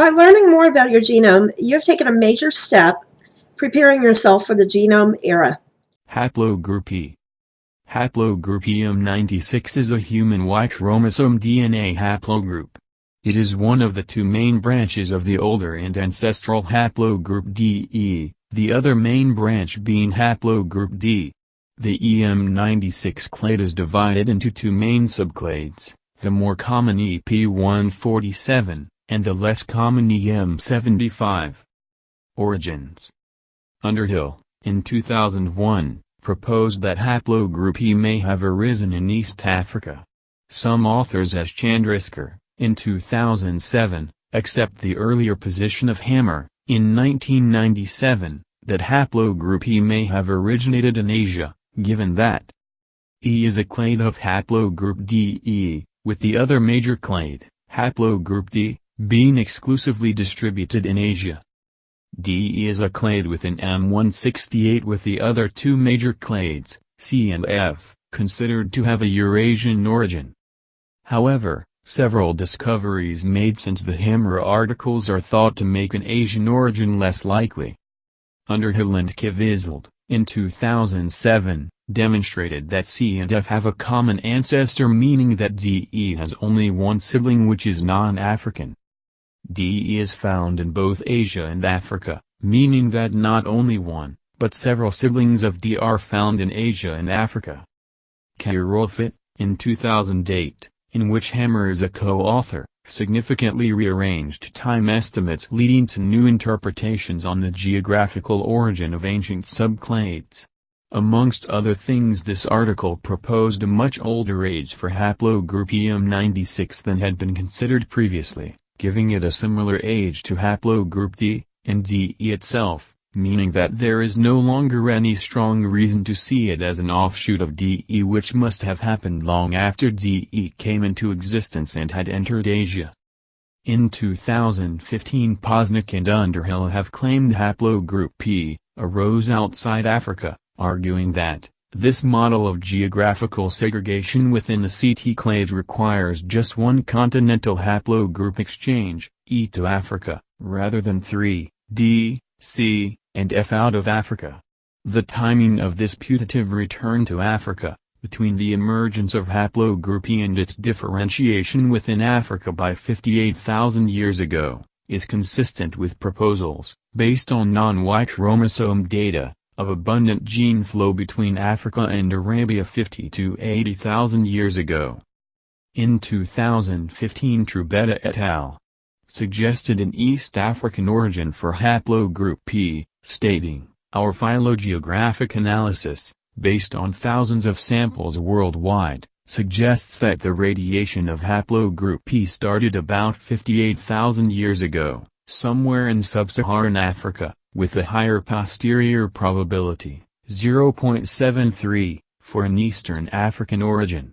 By learning more about your genome, you have taken a major step preparing yourself for the genome era. Haplogroup E. Haplogroup E0019 is a human Y chromosome DNA haplogroup. It is one of the two main branches of the older and ancestral haplogroup DE, the other main branch being haplogroup D. The EM96 clade is divided into two main subclades, the more common EP147, and the less common EM75. Origins. Underhill, in 2001, proposed that haplogroup E may have arisen in East Africa. Some authors as Chandrasekhar, in 2007, accept the earlier position of Hammer, in 1997, that haplogroup E may have originated in Asia, given that E is a clade of haplogroup DE, with the other major clade, haplogroup D, being exclusively distributed in Asia. D is a clade within M168 with the other two major clades, C and F, considered to have a Eurasian origin. However, several discoveries made since the Hammer articles are thought to make an Asian origin less likely. Underhill and Kviseld, in 2007, demonstrated that C and F have a common ancestor, meaning that DE has only one sibling which is non-African. DE is found in both Asia and Africa, meaning that not only one, but several siblings of D are found in Asia and Africa. Kirolfit, in 2008, in which Hammer is a co-author, significantly rearranged time estimates leading to new interpretations on the geographical origin of ancient subclades. Amongst other things, this article proposed a much older age for haplogroup EM96 than had been considered previously, giving it a similar age to haplogroup D, and DE itself, meaning that there is no longer any strong reason to see it as an offshoot of DE, which must have happened long after DE came into existence and had entered Asia. In 2015, Posnick and Underhill have claimed haplogroup P arose outside Africa, arguing that this model of geographical segregation within the CT clade requires just one continental haplogroup exchange, E to Africa, rather than 3, D, C, and F out of Africa. The timing of this putative return to Africa, between the emergence of haplogroup E and its differentiation within Africa by 58,000 years ago, is consistent with proposals, based on non-Y chromosome data, of abundant gene flow between Africa and Arabia 50 to 80,000 years ago. In 2015, Trubetta et al. Suggested an East African origin for haplogroup P, stating, "Our phylogeographic analysis, based on thousands of samples worldwide, suggests that the radiation of haplogroup P started about 58,000 years ago, somewhere in sub-Saharan Africa, with a higher posterior probability, 0.73, for an Eastern African origin."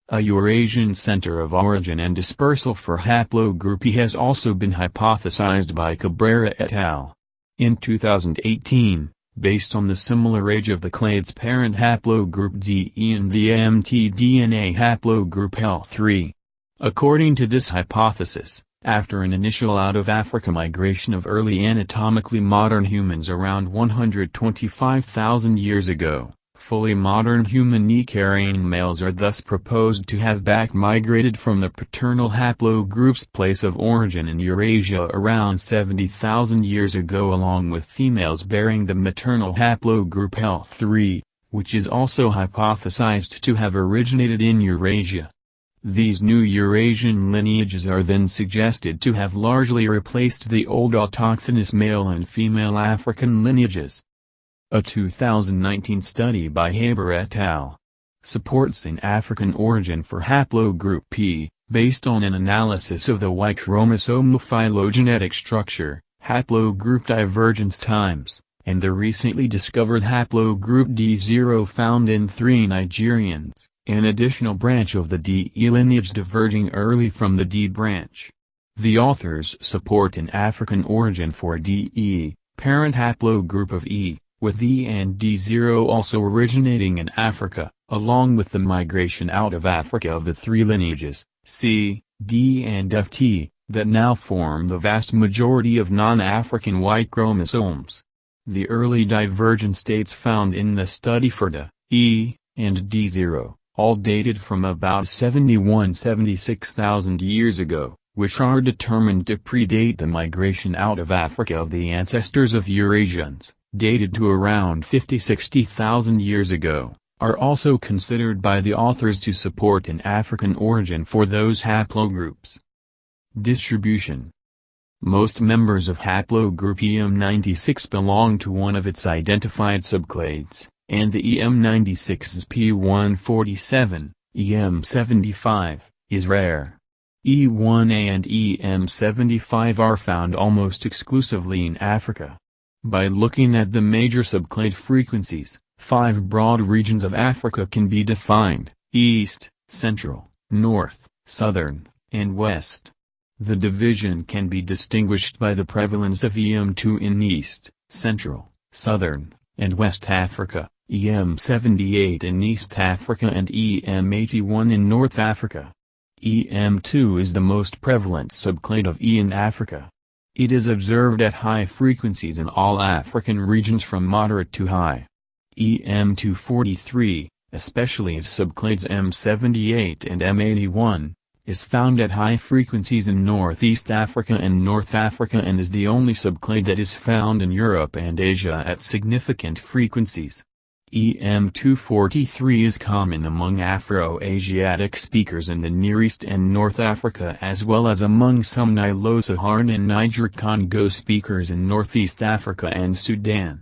A Eurasian center of origin and dispersal for haplogroup E has also been hypothesized by Cabrera et al. In 2018, based on the similar age of the clade's parent haplogroup DE and the mtDNA haplogroup L3. According to this hypothesis, after an initial out-of-Africa migration of early anatomically modern humans around 125,000 years ago, fully modern human E-carrying males are thus proposed to have back-migrated from the paternal haplogroup's place of origin in Eurasia around 70,000 years ago, along with females bearing the maternal haplogroup L3, which is also hypothesized to have originated in Eurasia. These new Eurasian lineages are then suggested to have largely replaced the old autochthonous male and female African lineages. A 2019 study by Haber et al. Supports an African origin for haplogroup P, based on an analysis of the Y chromosomal phylogenetic structure, haplogroup divergence times, and the recently discovered haplogroup D0 found in 3 Nigerians, an additional branch of the DE lineage diverging early from the D branch. The authors support an African origin for DE, parent haplogroup of E, with E and D0 also originating in Africa, along with the migration out of Africa of the 3 lineages, C, D and FT, that now form the vast majority of non-African Y chromosomes. The early divergent states found in the study for the E and D0, all dated from about 76,000 years ago, which are determined to predate the migration out of Africa of the ancestors of Eurasians, dated to around 50,000–60,000 years ago, are also considered by the authors to support an African origin for those haplogroups. Distribution. Most members of haplogroup E0019 belong to one of its identified subclades, and the E0019's P147, EM75, is rare. E1A and EM75 are found almost exclusively in Africa. By looking at the major subclade frequencies, 5 broad regions of Africa can be defined: East, Central, North, Southern, and West. The division can be distinguished by the prevalence of EM2 in East, Central, Southern, and West Africa, EM78 in East Africa and EM81 in North Africa. EM2 is the most prevalent subclade of E in Africa. It is observed at high frequencies in all African regions from moderate to high. EM243, especially its subclades M78 and M81, is found at high frequencies in Northeast Africa and North Africa and is the only subclade that is found in Europe and Asia at significant frequencies. EM243 is common among Afro-Asiatic speakers in the Near East and North Africa as well as among some Nilo-Saharan and Niger-Congo speakers in Northeast Africa and Sudan.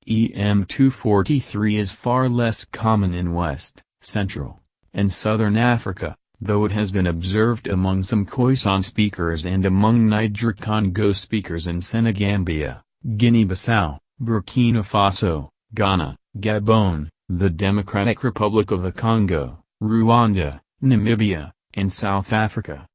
EM243 is far less common in West, Central, and Southern Africa, though it has been observed among some Khoisan speakers and among Niger-Congo speakers in Senegambia, Guinea-Bissau, Burkina Faso, Ghana, Gabon, the Democratic Republic of the Congo, Rwanda, Namibia, and South Africa.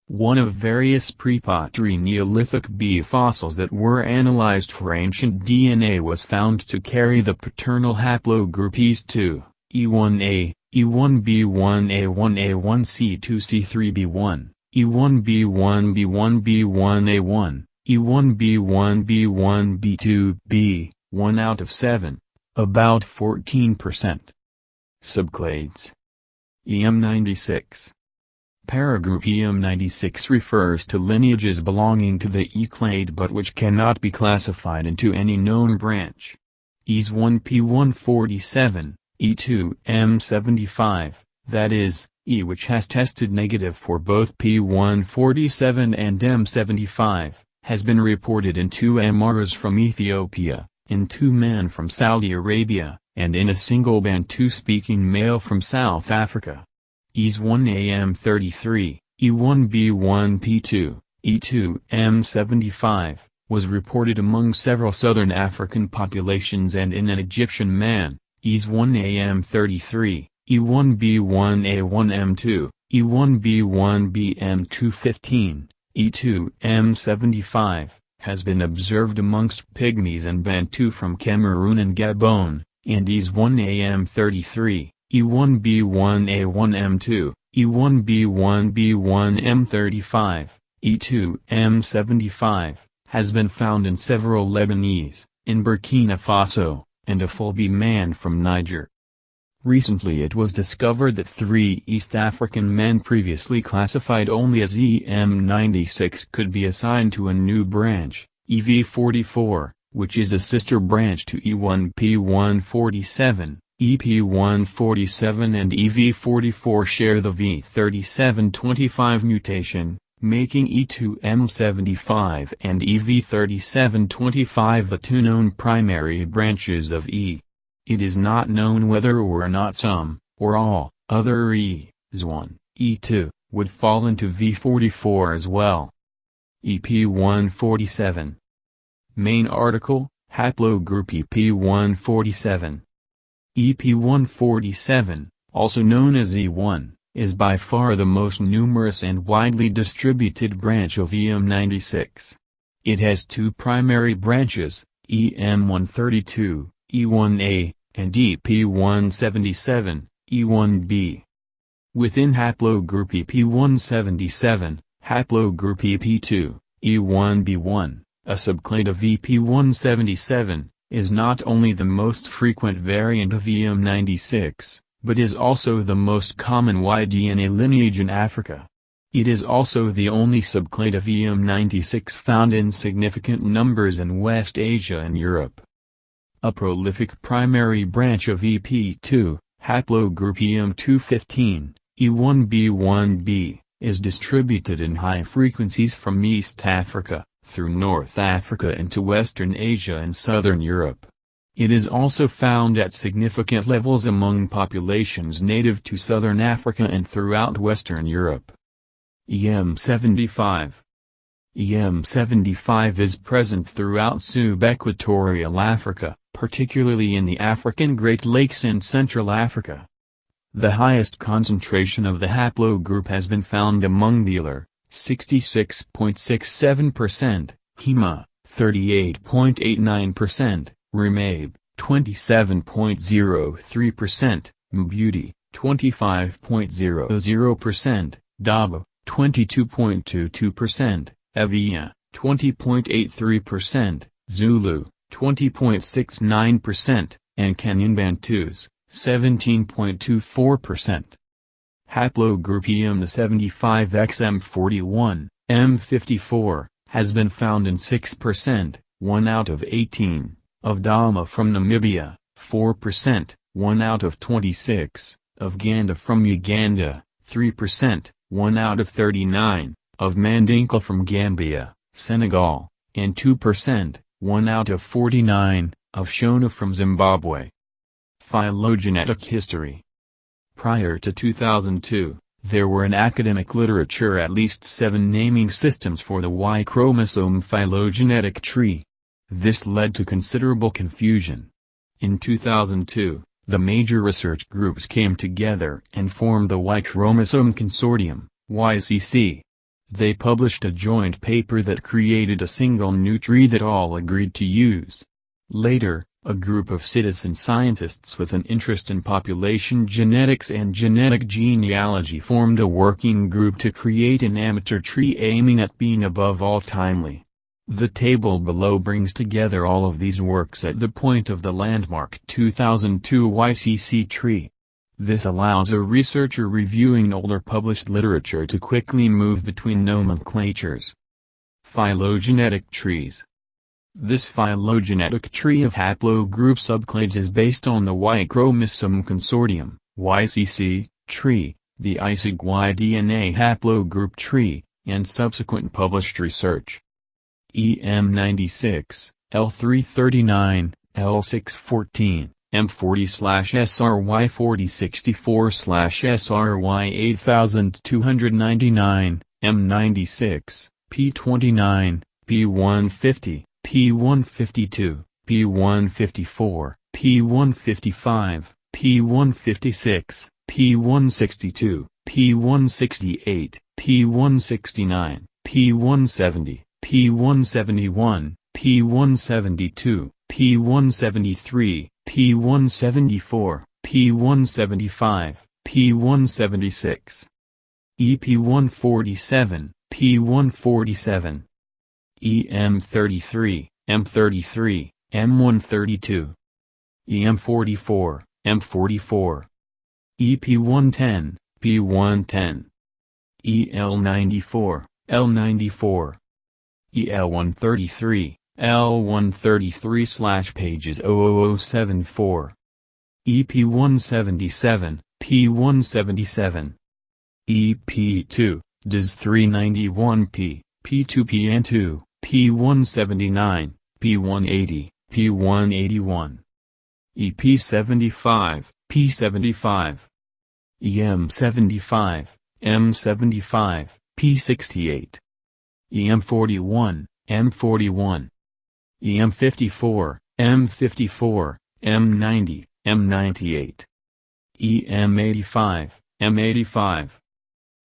One of various pre-Pottery Neolithic B fossils that were analyzed for ancient DNA was found to carry the paternal haplogroup E2, E1A, E1B1A1A1C2C3B1, E1B1B1B1A1, E1B1B1B2B, 1 out of 7, about 14%. Subclades. EM96. Paragroup EM96 refers to lineages belonging to the E clade but which cannot be classified into any known branch. E1 P147, E2 M75, that is, E which has tested negative for both P147 and M75, has been reported in 2 MRs from Ethiopia, in 2 men from Saudi Arabia, and in a single Bantu-speaking male from South Africa. E1AM33, E1B1P2, E2 M75, was reported among several southern African populations and in an Egyptian man. E1AM33, E1B1A1M2, E1B1BM215, E2 M75, has been observed amongst Pygmies and Bantu from Cameroon and Gabon, and E1AM33, E1B1A1M2, E1B1B1M35, E2 M75, has been found in several Lebanese, in Burkina Faso, and a Fulbe man from Niger. Recently it was discovered that 3 East African men previously classified only as EM96 could be assigned to a new branch, EV44, which is a sister branch to E1P147, EP147 and EV44 share the V3725 mutation, making E2M75 and EV3725 the 2 known primary branches of E. It is not known whether or not some, or all, other E1, E2, would fall into V44 as well. EP147. Main article, Haplogroup EP147. EP147, also known as E1, is by far the most numerous and widely distributed branch of EM96. It has 2 primary branches, EM132, E1A, and EP177, E1B. Within haplogroup EP177, Haplogroup EP2, E1b1, a subclade of EP177, is not only the most frequent variant of EM96, but is also the most common Y-DNA lineage in Africa. It is also the only subclade of EM96 found in significant numbers in West Asia and Europe. A prolific primary branch of EP2, haplogroup EM215, E1b1b, is distributed in high frequencies from East Africa, through North Africa into Western Asia and Southern Europe. It is also found at significant levels among populations native to Southern Africa and throughout Western Europe. EM75. EM75 is present throughout subequatorial Africa, particularly in the African Great Lakes and Central Africa. The highest concentration of the haplogroup has been found among the Alar, 66.67%, Hema, 38.89%, Remabe, 27.03%, Mbuti, 25.00%, Dabo, 22.22%, Avia, 20.83%, Zulu, 20.69%, and Kenyan Bantus, 17.24%. Haplogroup EM75XM41, M54, has been found in 6%, 1 out of 18, of Dama from Namibia, 4%, 1 out of 26, of Ganda from Uganda, 3%, 1 out of 39, of Mandinka from Gambia, Senegal, and 2%, 1 out of 49, of Shona from Zimbabwe. Phylogenetic history. Prior to 2002, there were in academic literature at least 7 naming systems for the Y chromosome phylogenetic tree. This led to considerable confusion. In 2002, the major research groups came together and formed the Y chromosome consortium, YCC. They published a joint paper that created a single new tree that all agreed to use. Later, a group of citizen scientists with an interest in population genetics and genetic genealogy formed a working group to create an amateur tree aiming at being above all timely. The table below brings together all of these works at the point of the landmark 2002 YCC tree. This allows a researcher reviewing older published literature to quickly move between nomenclatures. Phylogenetic trees. This phylogenetic tree of haplogroup subclades is based on the Y chromosome consortium, YCC, tree, the ISIG-Y DNA haplogroup tree, and subsequent published research. EM96, L339, L614, M40/SRY4064/SRY8299, M96, P29, P150, P152, P154, P155, P156, P162, P168, P169, P170, P171, P172, P173, P174, P175, P176. EP147, P147. EM33, M33, M132. EM44, M44. EP110, P110. EL94, L94. EL133, L133/pages 00074. EP177, P177. EP2, DIS391P, P2PN2, P179, P180, P181. EP75, P75. EM75, M75, P68. EM41, M41. EM54, M54, M90, M98. EM85, M85.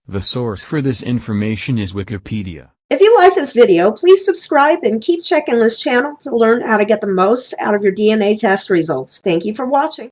The source for this information is Wikipedia. If you like this video, please subscribe and keep checking this channel to learn how to get the most out of your DNA test results. Thank you for watching.